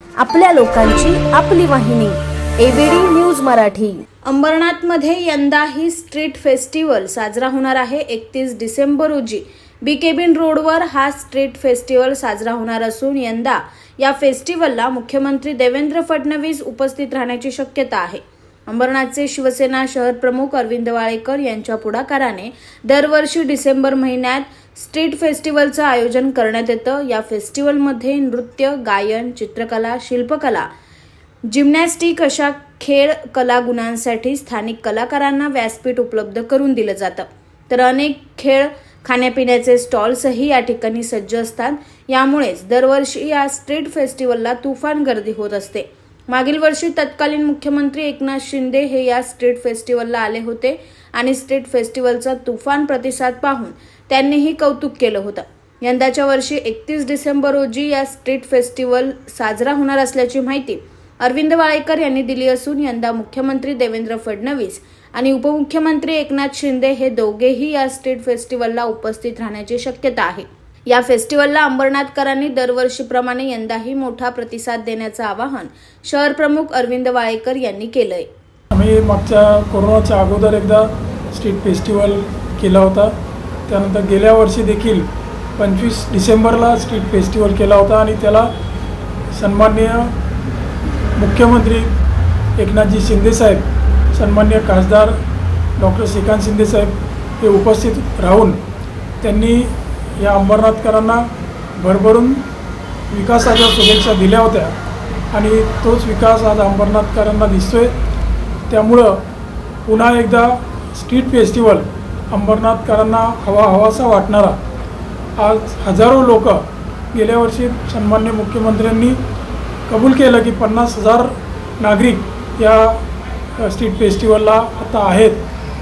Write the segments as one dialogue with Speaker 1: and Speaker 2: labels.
Speaker 1: आपल्या लोकांची आपली वाहिनी एबीडी न्यूज मराठी। अंबरनाथमध्ये यंदाही स्ट्रीट फेस्टिवल साजरा होणार आहे। 31 डिसेंबर रोजी बीकेबिन रोडवर हा स्ट्रीट फेस्टिवल साजरा होणार असून यंदा या फेस्टिवलला मुख्यमंत्री देवेंद्र फडणवीस उपस्थित राहण्याची शक्यता आहे। अंबरनाथचे शिवसेना शहर प्रमुख अरविंद वाळेकर यांच्या पुढाकाराने दरवर्षी डिसेंबर महिन्यात स्ट्रीट फेस्टिवलचं आयोजन करण्यात येतं। या फेस्टिवलमध्ये नृत्य, गायन, चित्रकला, शिल्पकला, जिम्नॅस्टिक अशा खेळ कलागुणांसाठी स्थानिक कलाकारांना व्यासपीठ उपलब्ध करून दिलं जातं। तर अनेक खेळ, खाण्यापिण्याचे स्टॉल्सही या ठिकाणी सज्ज असतात। यामुळेच दरवर्षी या स्ट्रीट फेस्टिवलला तुफान गर्दी होत असते। मागील वर्षी तत्कालीन मुख्यमंत्री एकनाथ शिंदे हे या स्ट्रीट फेस्टिवलला आले होते आणि स्ट्रीट फेस्टिवलचा तुफान प्रतिसाद पाहून त्यांनीही कौतुक केलं होतं। यंदाच्या वर्षी 31 डिसेंबर रोजी या स्ट्रीट फेस्टिवल साजरा होणार असल्याची माहिती अरविंद वाळेकर यांनी दिली असून यंदा मुख्यमंत्री देवेंद्र फडणवीस आणि उपमुख्यमंत्री एकनाथ शिंदे हे दोघेही या स्ट्रीट फेस्टिवलला उपस्थित राहण्याची शक्यता आहे। या फेस्टिवलला अंबरनाथकरांनी दरवर्षीप्रमाणे यंदाही मोठा प्रतिसाद देण्याचं आवाहन शहर प्रमुख अरविंद वाळेकर यांनी केलंय।
Speaker 2: आम्ही मागच्या कोरोनाच्या अगोदर एकदा स्ट्रीट फेस्टिवल केला होता। त्यानंतर गेल्या वर्षी देखील 25 डिसेंबरला स्ट्रीट फेस्टिवल केला होता आणि त्याला सन्माननीय मुख्यमंत्री एकनाथजी शिंदेसाहेब, सन्माननीय खासदार डॉक्टर श्रीकांत शिंदेसाहेब हे उपस्थित राहून त्यांनी या अंबरनाथकरांना भरभरून विकासाच्या शुभेच्छा दिल्या होत्या आणि तोच विकास आज अंबरनाथकरांना दिसतोय। त्यामुळं पुन्हा एकदा स्ट्रीट फेस्टिवल अंबरनाथकरांना हवाहवासा वाटणारा, आज हजारो लोक, गेल्या वर्षी सन्मान्य मुख्यमंत्र्यांनी कबूल केलं की 50,000 नागरिक या स्ट्रीट फेस्टिवलला आता आहेत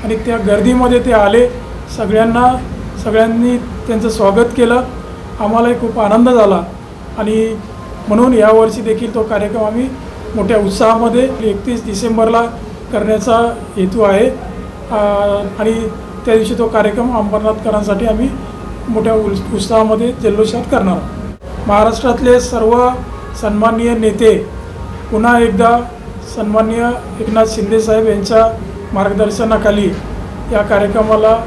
Speaker 2: आणि त्या गर्दीमध्ये ते आले। सगळ्यांनी त्यांचं स्वागत केलं। आम्हालाही खूप आनंद झाला आणि म्हणून यावर्षी देखील तो कार्यक्रम आम्ही मोठ्या उत्साहामध्ये 31 डिसेंबरला करण्याचा हेतू आहे आणि त्या दिवशी तो कार्यक्रम अंबरनाथकरांसाठी आम्ही मोठ्या उत्साहामध्ये जल्लोषात करणार आहोत। महाराष्ट्रातले सर्व सन्माननीय नेते पुन्हा एकदा सन्माननीय एकनाथ शिंदेसाहेब यांच्या मार्गदर्शनाखाली या कार्यक्रमाला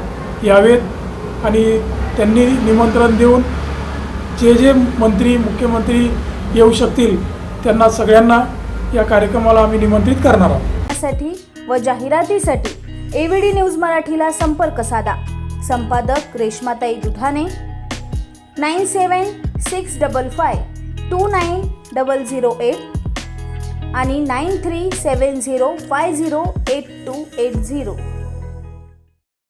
Speaker 2: यावेत आणि त्यांनी निमंत्रण देऊन जे मंत्री, मुख्यमंत्री येऊ शकतील त्यांना सगळ्यांना या कार्यक्रमाला आम्ही निमंत्रित करणार आहोत।
Speaker 1: यासाठी व जाहिरातीसाठी एबीडी न्यूज मराठीला संपर्क साधा। संपादक रेश्माताई दुधाने 9765529008 आणि 9370508280।